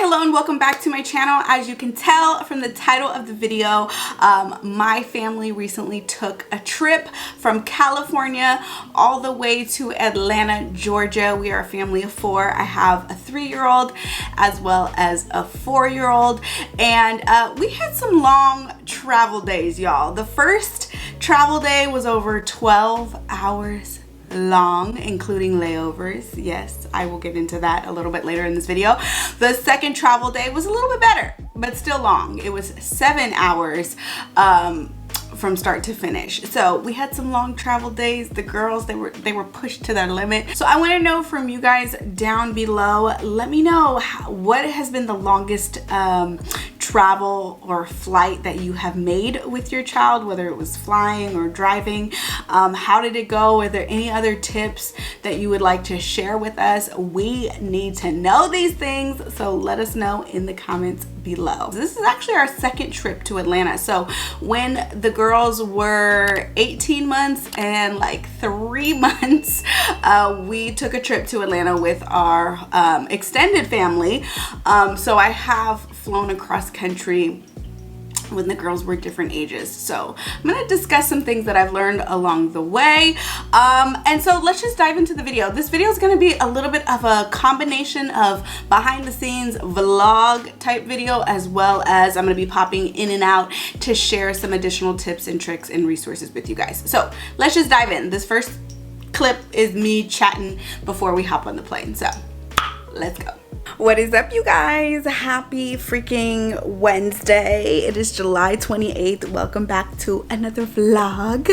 hello and welcome back to my channel. As you can tell from the title of the video, my family recently took a trip from California all the way to Atlanta, Georgia. We are a family of 4. I have a 3-year-old as well as a 4-year-old, and we had some long travel days, y'all. The first travel day was over 12 hours long, including layovers. Yes, I will get into that a little bit later in this video. The second travel day was a little bit better, but still long. It was 7 hours from start to finish. So we had some long travel days. The girls, they were pushed to their limit. So I want to know from you guys down below, let me know what has been the longest travel or flight that you have made with your child, whether it was flying or driving. How did it go? Are there any other tips that you would like to share with us? We need to know these things, so let us know in the comments below. This is actually our second trip to Atlanta. So when the girls were 18 months and like 3 months, we took a trip to Atlanta with our extended family. So I have flown across country when the girls were different ages. So I'm going to discuss some things that I've learned along the way. And so let's just dive into the video. This video is going to be a little bit of a combination of behind the scenes vlog type video, as well as I'm going to be popping in and out to share some additional tips and tricks and resources with you guys. So let's just dive in. This first clip is me chatting before we hop on the plane. So let's go. What is up, you guys? Happy freaking Wednesday. It is July 28th. Welcome back to another vlog.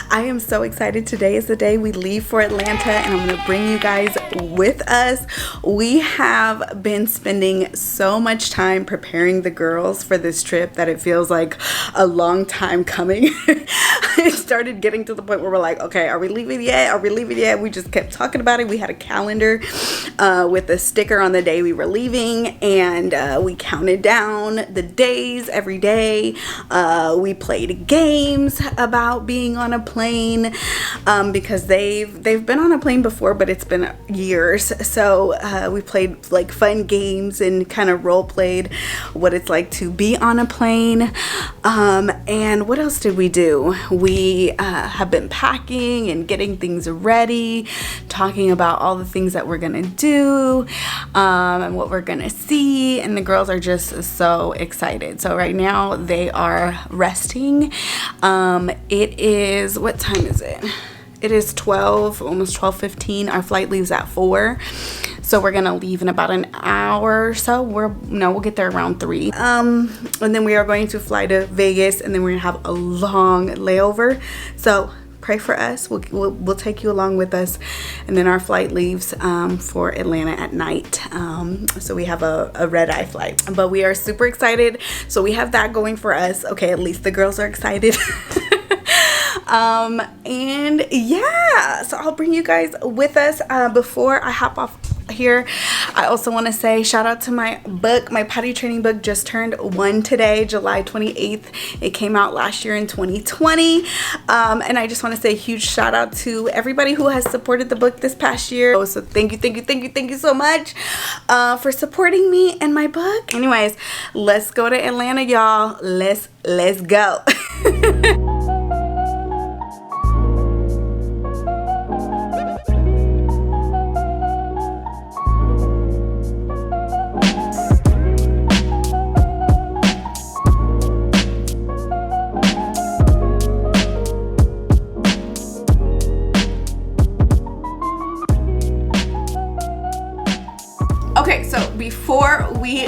I am so excited. Today is the day we leave for Atlanta, and I'm going to bring you guys with us. We have been spending so much time preparing the girls for this trip that it feels like a long time coming. It started getting to the point where we're like, okay, are we leaving yet? Are we leaving yet? We just kept talking about it. We had a calendar with a sticker on the day we were leaving, and we counted down the days every day. We played games about being on a plane because they've been on a plane before, but it's been years. So we played like fun games and kind of role played what it's like to be on a plane. And what else did we do? We have been packing and getting things ready, talking about all the things that we're gonna do and what we're gonna see, and the girls are just so excited. So right now they are resting. It is, what time is it? It is 12, almost 12:15. Our flight leaves at 4. So we're gonna leave in about an hour or so. We'll get there around 3. And then we are going to fly to Vegas, and then we're gonna have a long layover. So pray for us. We'll take you along with us, and then our flight leaves for Atlanta at night. So we have a red-eye flight, but we are super excited. So we have that going for us. Okay, at least the girls are excited. And yeah, so I'll bring you guys with us. Before I hop off here, I also want to say shout out to my book. My potty training book just turned 1 today, July 28th. It came out last year in 2020. And I just want to say a huge shout out to everybody who has supported the book this past year. So thank you so much for supporting me and my book. Anyways, let's go to Atlanta, y'all. Let's go. Okay, so before we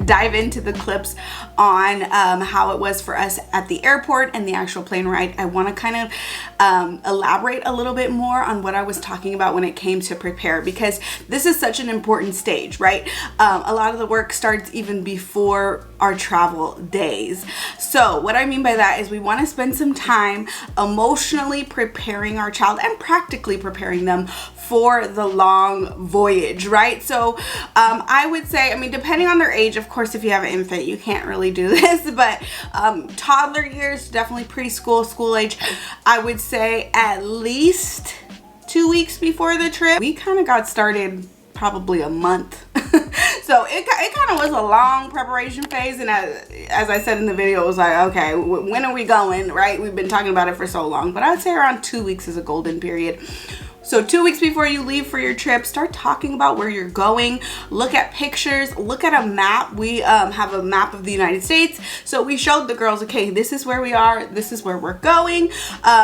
dive into the clips on how it was for us at the airport and the actual plane ride, I want to kind of elaborate a little bit more on what I was talking about when it came to prepare, because this is such an important stage, right? A lot of the work starts even before our travel days. So what I mean by that is we want to spend some time emotionally preparing our child and practically preparing them for the long voyage, right? So I would say, I mean, depending on their age, of course, if you have an infant, you can't really do this, but toddler years, definitely preschool, school age, I would say at least 2 weeks before the trip. We kind of got started probably a month. So So it kind of was a long preparation phase, and as I said in the video, it was like, okay, when are we going, right? We've been talking about it for so long, but I would say around 2 weeks is a golden period. So 2 weeks before you leave for your trip, start talking about where you're going. Look at pictures, look at a map. We have a map of the United States. So we showed the girls, okay, this is where we are, this is where we're going.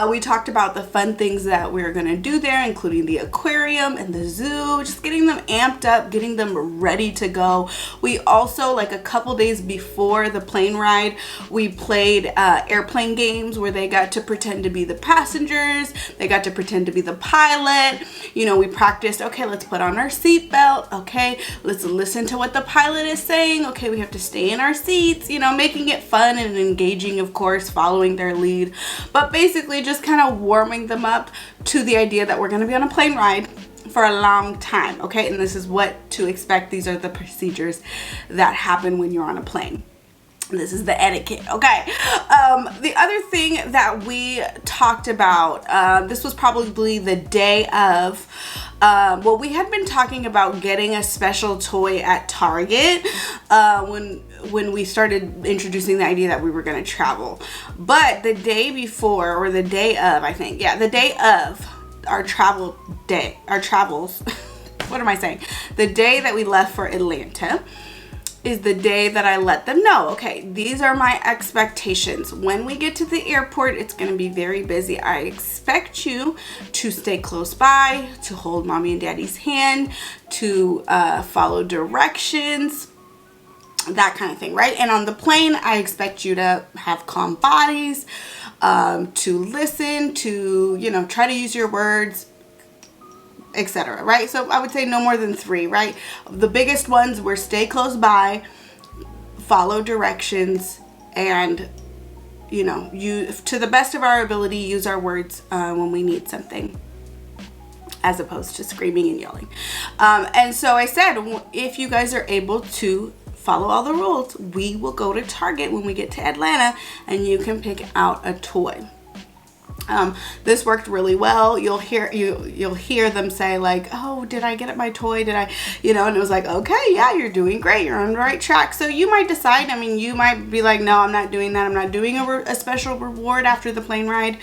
We talked about the fun things that we're gonna do there, including the aquarium and the zoo, just getting them amped up, getting them ready to go. We also, like a couple days before the plane ride, we played airplane games where they got to pretend to be the passengers, they got to pretend to be the pilot. You know, we practiced, okay, let's put on our seatbelt, okay, let's listen to what the pilot is saying, okay, we have to stay in our seats, you know, making it fun and engaging, of course, following their lead, but basically just kind of warming them up to the idea that we're going to be on a plane ride for a long time, okay, and this is what to expect. These are the procedures that happen when you're on a plane. This is the etiquette, okay? The other thing that we talked about, this was probably the day of, well, we had been talking about getting a special toy at Target when we started introducing the idea that we were going to travel. But the day before, or the day of, I think, yeah, the day of our travels, what am I saying? The day that we left for Atlanta is the day that I let them know, okay, these are my expectations. When we get to the airport, it's going to be very busy. I expect you to stay close by, to hold mommy and daddy's hand, to follow directions, that kind of thing, right? And on the plane, I expect you to have calm bodies, to listen, to, you know, try to use your words, etc. Right? So I would say no more than 3, right? The biggest ones were stay close by, follow directions, and, you know, to the best of our ability, use our words when we need something, as opposed to screaming and yelling. And so I said, if you guys are able to follow all the rules, we will go to Target when we get to Atlanta and you can pick out a toy. This worked really well. You'll hear them say like, oh, did I get my toy? Did I, you know, and it was like, okay, yeah, you're doing great. You're on the right track. So you might decide, I mean, you might be like, no, I'm not doing that. I'm not doing a special reward after the plane ride.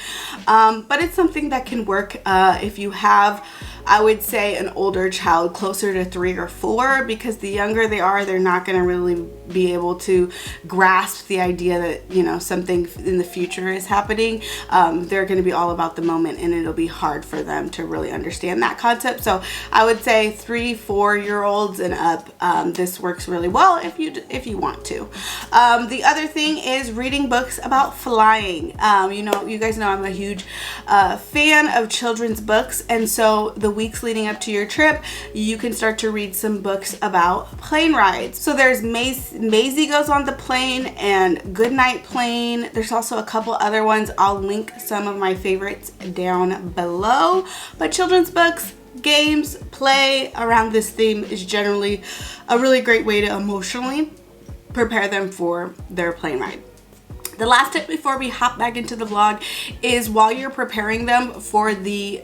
But it's something that can work if you have, I would say, an older child closer to 3 or 4, because the younger they are, they're not going to really be able to grasp the idea that, you know, something in the future is happening. They're going to be all about the moment, and it'll be hard for them to really understand that concept. So I would say 3-4-year-olds and up, this works really well if you want to. The other thing is reading books about flying. You know, you guys know I'm a huge fan of children's books, and so the weeks leading up to your trip, you can start to read some books about plane rides. So there's Maisie Goes on the Plane and Goodnight Plane. There's also a couple other ones. I'll link some of my favorites down below. But children's books, games, play around this theme is generally a really great way to emotionally prepare them for their plane ride. The last tip before we hop back into the vlog is, while you're preparing them for the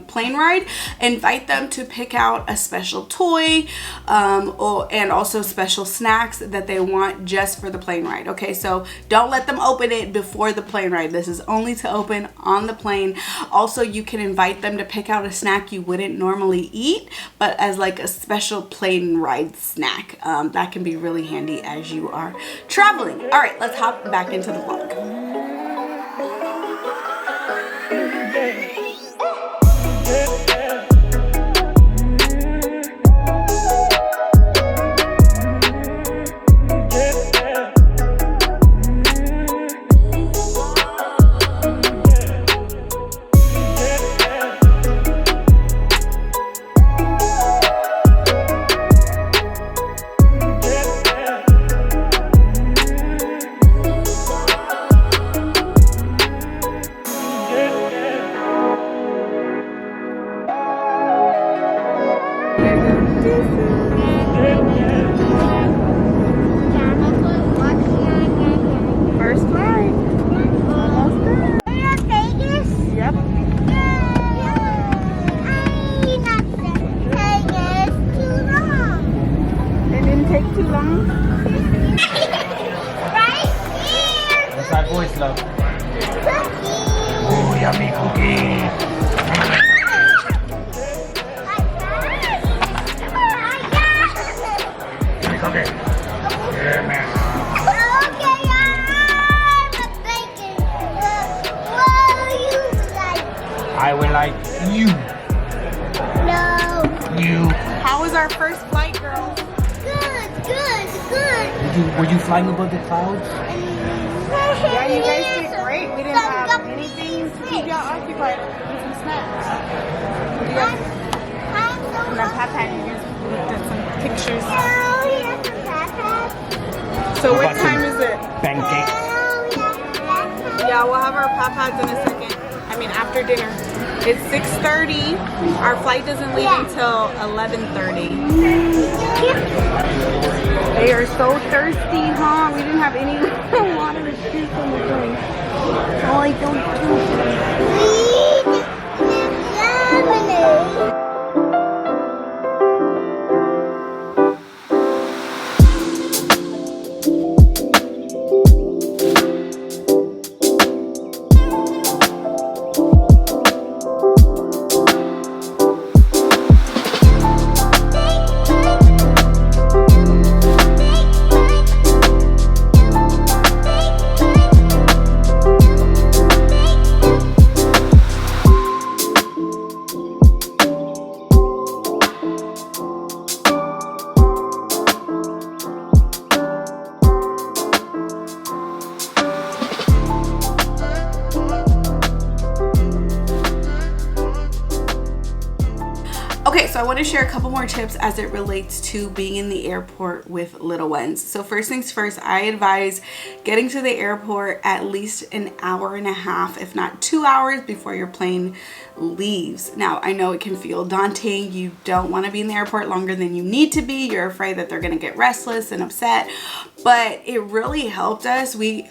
plane ride, invite them to pick out a special toy and also special snacks that they want just for the plane ride. Okay, so don't let them open it before the plane ride. This is only to open on the plane. Also, you can invite them to pick out a snack you wouldn't normally eat, but as like a special plane ride snack. That can be really handy as you are traveling. All right, let's hop back into the vlog. too long. Right here. What's that voice, love? Cookie. Oh, yummy cookie. Yummy cookie. Yeah, man. Okay, I'm a bacon. What do you like? I will like you. No. You. How was our first flight, girls? Good. Were you flying above the clouds? Yeah, you guys did great. We didn't have anything to keep y'all occupied with some snacks. You guys, and our Papa, you guys looked at some pictures. So what time is it? Pancakes. Yeah, we'll have our Papads in a second. I mean, after dinner. It's 6:30. Our flight doesn't leave until 11:30. They are so thirsty, huh? We didn't have any water to drink on the plane. Oh, I don't Okay, so I want to share a couple more tips as it relates to being in the airport with little ones. So first things first, I advise getting to the airport at least an hour and a half, if not 2 hours before your plane leaves. Now, I know it can feel daunting. You don't want to be in the airport longer than you need to be. You're afraid that they're going to get restless and upset, but it really helped us. We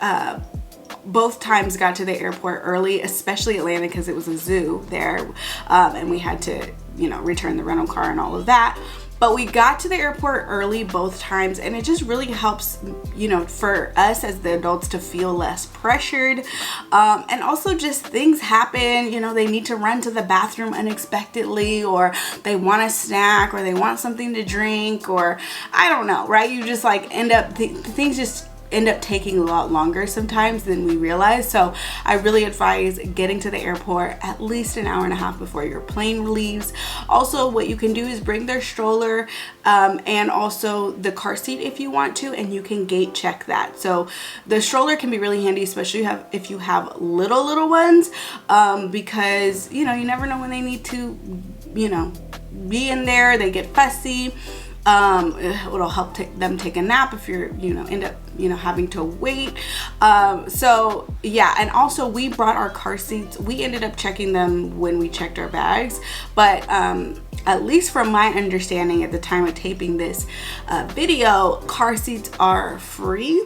both times got to the airport early, especially Atlanta because it was a zoo there, and we had to, you know, return the rental car and all of that. But we got to the airport early both times, and it just really helps, you know, for us as the adults to feel less pressured. And also just things happen, you know, they need to run to the bathroom unexpectedly, or they want a snack, or they want something to drink, or I don't know, right? You just like end up, things just end up taking a lot longer sometimes than we realize. So I really advise getting to the airport at least an hour and a half before your plane leaves. Also, what you can do is bring their stroller and also the car seat if you want to, and you can gate check that. So the stroller can be really handy, especially if you have little ones, because you know, you never know when they need to, you know, be in there. They get fussy. It'll help them take a nap if you're, you know, end up, you know, having to wait. So yeah, and also we brought our car seats. We ended up checking them when we checked our bags, but at least from my understanding at the time of taping this video, car seats are free.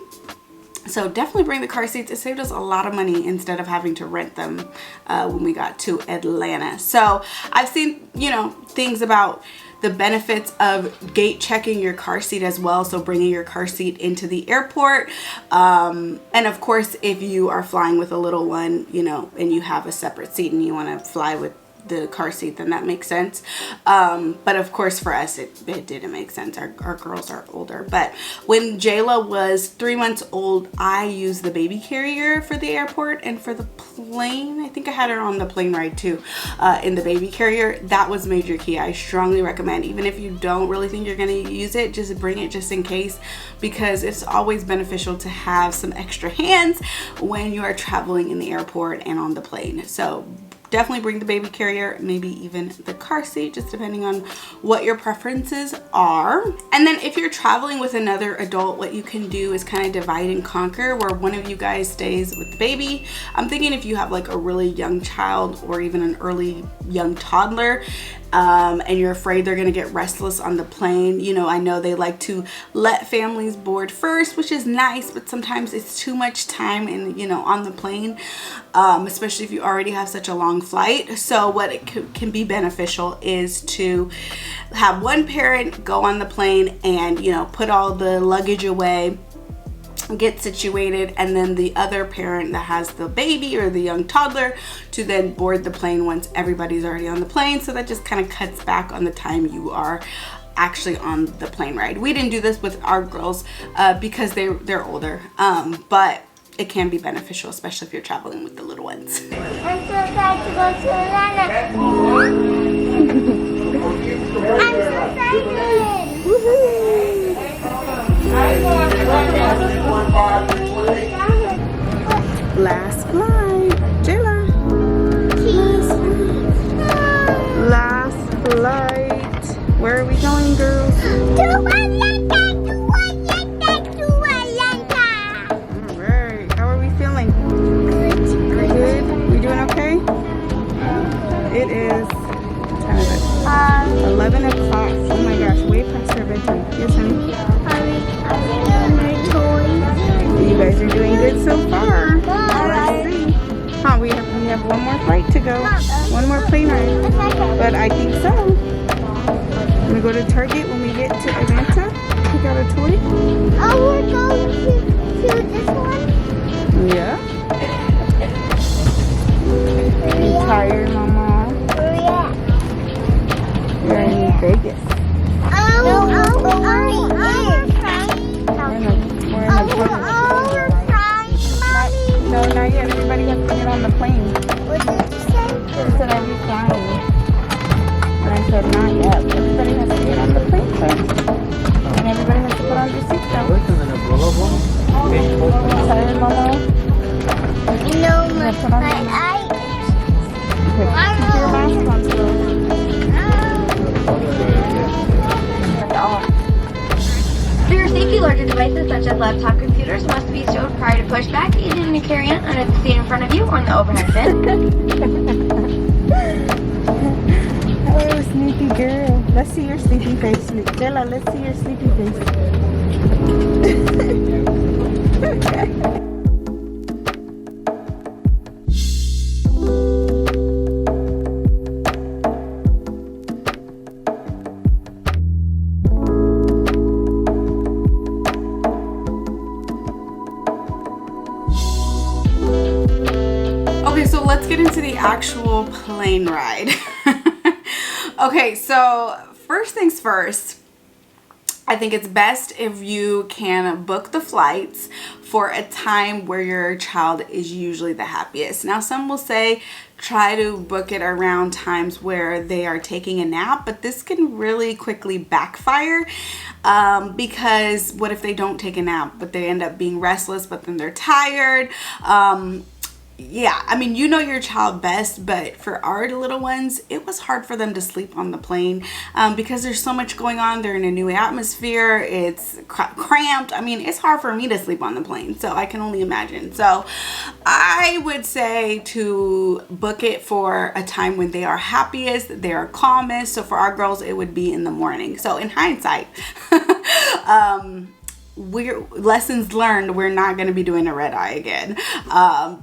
So definitely bring the car seats. It saved us a lot of money instead of having to rent them when we got to Atlanta. So I've seen, you know, things about the benefits of gate checking your car seat as well. So bringing your car seat into the airport. And of course, if you are flying with a little one, you know, and you have a separate seat and you want to fly with the car seat, then that makes sense. But of course for us, it didn't make sense. Our girls are older. But when Jayla was 3 months old, I used the baby carrier for the airport and for the plane. I think I had her on the plane ride too, in the baby carrier. That was major key. I strongly recommend, even if you don't really think you're going to use it, just bring it just in case, because it's always beneficial to have some extra hands when you are traveling in the airport and on the plane. So definitely bring the baby carrier, maybe even the car seat, just depending on what your preferences are. And then if you're traveling with another adult, what you can do is kind of divide and conquer, where one of you guys stays with the baby. I'm thinking if you have like a really young child or even an early young toddler, and you're afraid they're gonna get restless on the plane. You know, I know they like to let families board first, which is nice, but sometimes it's too much time in, you know, on the plane, especially if you already have such a long flight. So what it can be beneficial is to have one parent go on the plane and, you know, put all the luggage away, get situated, and then the other parent that has the baby or the young toddler to then board the plane once everybody's already on the plane. So that just kind of cuts back on the time you are actually on the plane ride. We didn't do this with our girls because they're older, but it can be beneficial, especially if you're traveling with the little ones. I'm so excited to go to Atlanta. I'm so excited. Woohoo! Last flight, Jayla. Last flight. Where are we going, girls? To Atlanta, to Atlanta. Alright, how are we feeling? Good? We doing okay? It is, what time is it? 11 o'clock. Oh my gosh, way past our bedtime. Yes, honey? You guys are doing good so far. Let's see. Huh, we have one more flight to go. One more plane ride. But I think so. I'm gonna go to Target when we get to Atlanta. Pick out a toy. Oh, we're going to this one? Yeah. Are you tired, Mama? Yeah. We're in Vegas. No, not yet. Everybody has to get on the plane. What did you say? I said, are we flying? And I said, not yet. Everybody has to get on the plane first. And everybody has to put on their seatbelt. Tired, Mama? No, Yeah, put on my the- eye. Okay, keep your mask on still. For your safety, larger devices such as laptop computers must be stowed prior to pushback, either in a carry-on under the seat in front of you or in the overhead bin. Oh, sleepy girl. Let's see your sleepy face. Bella, let's see your sleepy face. Okay, so let's get into the actual plane ride. Okay, so first things first, I think it's best if you can book the flights for a time where your child is usually the happiest. Now, some will say try to book it around times where they are taking a nap, but this can really quickly backfire because what if they don't take a nap, but they end up being restless, but then they're tired? Yeah, I mean, you know your child best, but for our little ones, it was hard for them to sleep on the plane because there's so much going on. They're in a new atmosphere. It's cramped. I mean, it's hard for me to sleep on the plane, so I can only imagine. So I would say to book it for a time when they are happiest, they are calmest. So for our girls, it would be in the morning. So in hindsight, lessons learned, we're not going to be doing a red eye again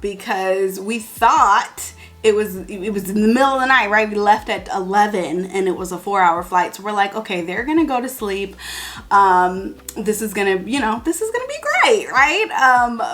because we thought it was in the middle of the night, right? We left at 11 and it was a 4-hour flight, so we're like, okay, they're gonna go to sleep. This is gonna be great, right?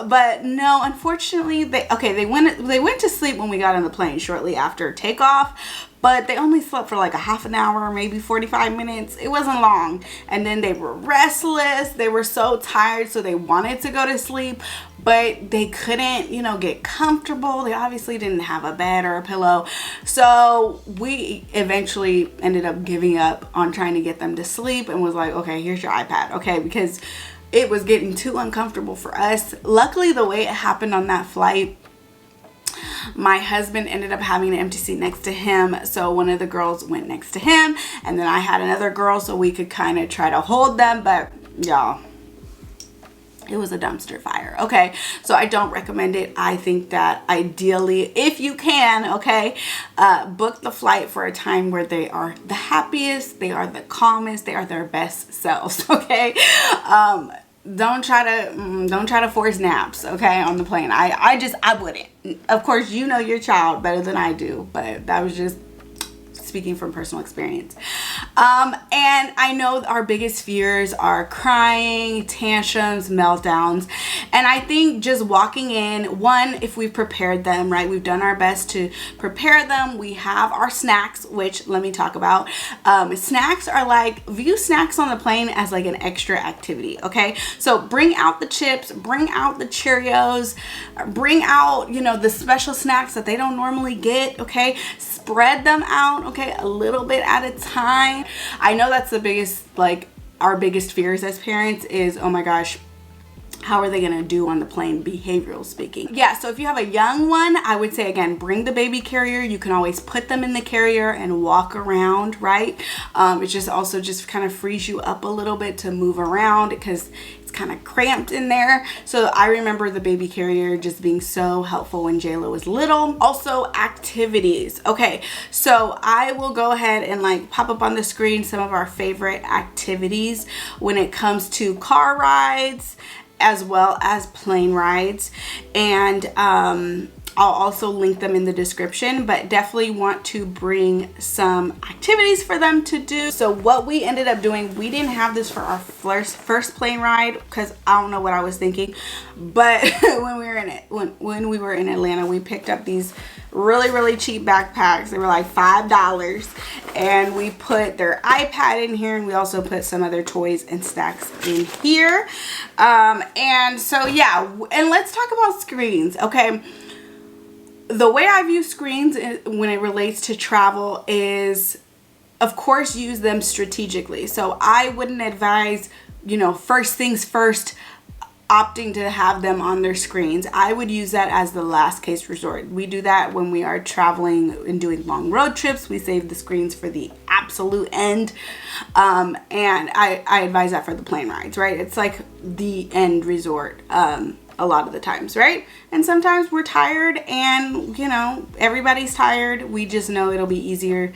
But no, unfortunately, they went to sleep when we got on the plane shortly after takeoff, but they only slept for like a half an hour, maybe 45 minutes. It wasn't long. And then they were restless. They were so tired, so they wanted to go to sleep, but they couldn't, get comfortable. They obviously didn't have a bed or a pillow. So we eventually ended up giving up on trying to get them to sleep and was like, okay, here's your iPad. Okay, because it was getting too uncomfortable for us. Luckily, the way it happened on that flight, my husband ended up having an empty seat next to him, so one of the girls went next to him, and then I had another girl so we could kind of try to hold them. But y'all, It was a dumpster fire. Okay, so I don't recommend it. I think that ideally, if you can, okay, book the flight for a time where they are the happiest, they are the calmest, they are their best selves. Okay, don't try to force naps, okay, on the plane. I wouldn't. Of course, you know your child better than I do, but that was just speaking from personal experience. And I know our biggest fears are crying, tantrums, meltdowns. And I think just walking in, one, if we've prepared them, right? We've done our best to prepare them. We have our snacks, which let me talk about. Snacks are like, view snacks on the plane as like an extra activity, okay? So bring out the chips, bring out the Cheerios, bring out, you know, the special snacks that they don't normally get, okay? Spread them out, okay, a little bit at a time. I know that's the biggest, like, our biggest fears as parents is, oh my gosh, how are they gonna do on the plane, behavioral speaking? Yeah, so if you have a young one, I would say, again, bring the baby carrier. You can always put them in the carrier and walk around, right? It just also just kind of frees you up a little bit to move around because it's kind of cramped in there. So I remember the baby carrier just being so helpful when Jayla was little. Also, activities. Okay, so I will go ahead and like pop up on the screen some of our favorite activities when it comes to car rides as well as plane rides, and I'll also link them in the description, but definitely want to bring some activities for them to do. So what we ended up doing, we didn't have this for our first plane ride because I don't know what I was thinking, but when we were in Atlanta, we picked up these really cheap backpacks. They were like $5, and we put their iPad in here, and we also put some other toys and snacks in here. And so yeah, and let's talk about screens. Okay, the way I view screens when it relates to travel is, of course, use them strategically. So I wouldn't advise, you know, first things first, opting to have them on their screens. I would use that as the last case resort. We do that when we are traveling and doing long road trips. We save the screens for the absolute end. And I advise that for the plane rides, right? It's like the end resort a lot of the times, right? And sometimes we're tired and, you know, everybody's tired. We just know it'll be easier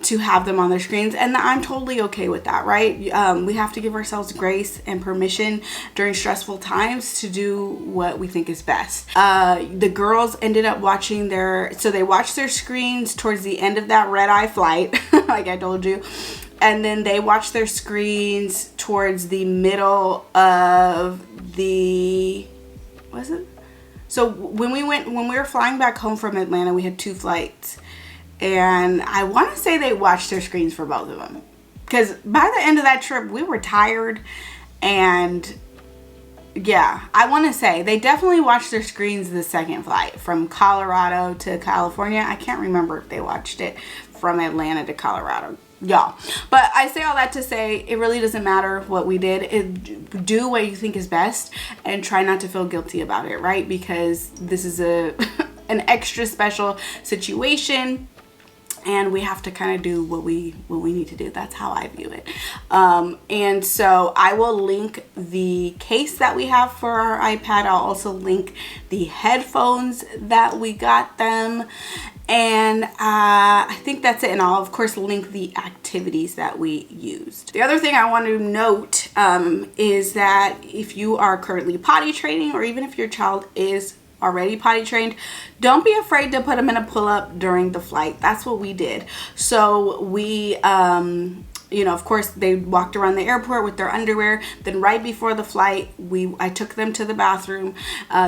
to have them on their screens, and I'm totally okay with that, right? We have to give ourselves grace and permission during stressful times to do what we think is best. The girls ended up watching they watched their screens towards the end of that red-eye flight, like I told you, and then they watched their screens towards the middle of so when we were flying back home from Atlanta, we had 2 flights. And I want to say they watched their screens for both of them. Because by the end of that trip, we were tired. And yeah, I want to say they definitely watched their screens the second flight from Colorado to California. I can't remember if they watched it from Atlanta to Colorado, y'all. But I say all that to say it really doesn't matter what we did. Do what you think is best and try not to feel guilty about it, right? Because this is an extra special situation. And we have to kind of do what we need to do. That's how I view it. And so I will link the case that we have for our iPad. I'll also link the headphones that we got them. And I think that's it. And I'll, of course, link the activities that we used. The other thing I want to note is that if you are currently potty training, or even if your child is already potty trained, don't be afraid to put them in a pull-up during the flight. That's what we did. So we you know, of course, they walked around the airport with their underwear. Then right before the flight, I took them to the bathroom.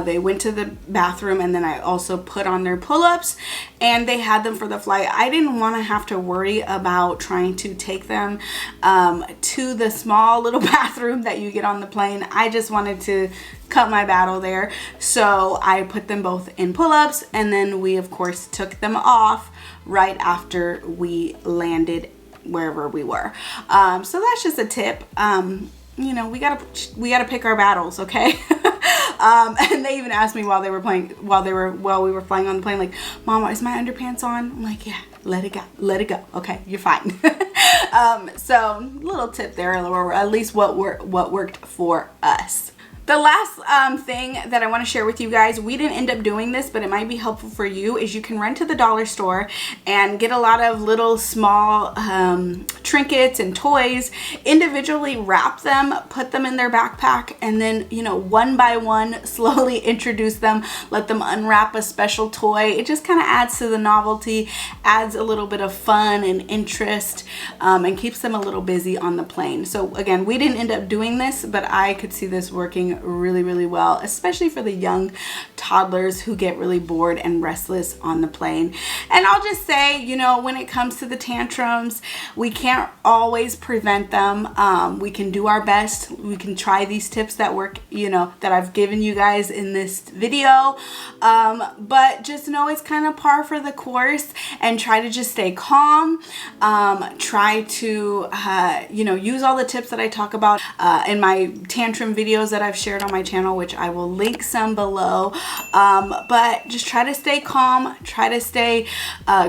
They went to the bathroom, and then I also put on their pull-ups, and they had them for the flight. I didn't want to have to worry about trying to take them to the small little bathroom that you get on the plane. I just wanted to cut my battle there. So I put them both in pull-ups, and then we, of course, took them off right after we landed wherever we were. So that's just a tip. You know, we gotta pick our battles, okay? And they even asked me while we were flying on the plane, like, Mama, is my underpants on? I'm like, yeah, let it go. Okay, you're fine. So little tip there, or at least what worked for us. The last thing that I want to share with you guys, we didn't end up doing this, but it might be helpful for you, is you can run to the dollar store and get a lot of little small trinkets and toys, individually wrap them, put them in their backpack, and then, you know, one by one, slowly introduce them, let them unwrap a special toy. It just kind of adds to the novelty, adds a little bit of fun and interest, and keeps them a little busy on the plane. So again, we didn't end up doing this, but I could see this working really well, especially for the young toddlers who get really bored and restless on the plane. And I'll just say, you know, when it comes to the tantrums, we can't always prevent them. We can do our best. We can try these tips that work, you know, that I've given you guys in this video, but just know it's kind of par for the course, and try to just stay calm. Try to you know, use all the tips that I talk about in my tantrum videos that I've shared on my channel, which I will link some below. But just try to stay calm, try to stay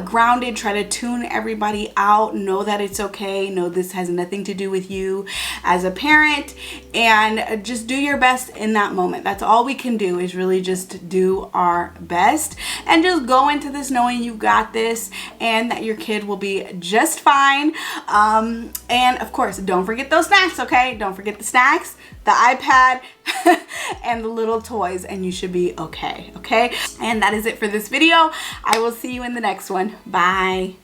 grounded, try to tune everybody out, know that it's okay, know this has nothing to do with you as a parent, and just do your best in that moment. That's all we can do, is really just do our best, and just go into this knowing you got this and that your kid will be just fine. And of course, don't forget those snacks, okay? Don't forget the snacks, the iPad, and the little toys, and you should be okay. And that is it for this video. I will see you in the next one. Bye.